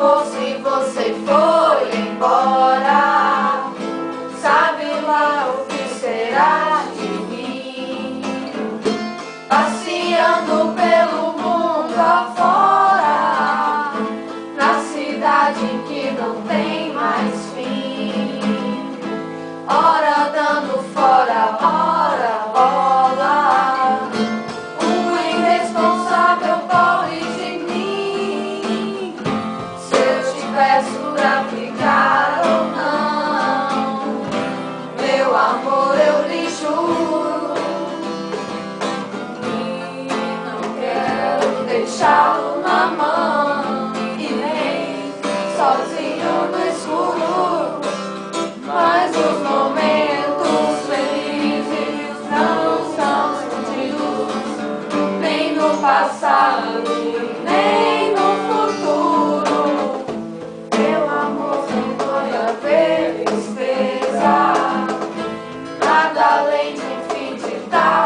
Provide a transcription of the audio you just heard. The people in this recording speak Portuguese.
amor, se você foi embora, sabe lá o que será de mim? Passeando pelo mundo afora, na cidade que não tem mais fim. Ora dando fora, ora bola, o irresponsável pobre de mim. Se eu te peço pra ficar ou não, meu amor, eu lhe juro que não quero deixá-lo na mão e nem sozinho no escuro. Mas os momentos felizes não são escondidos, nem no passado, nem no futuro. Meu amor, não pode haver tristeza, nada além de um fim de tarde.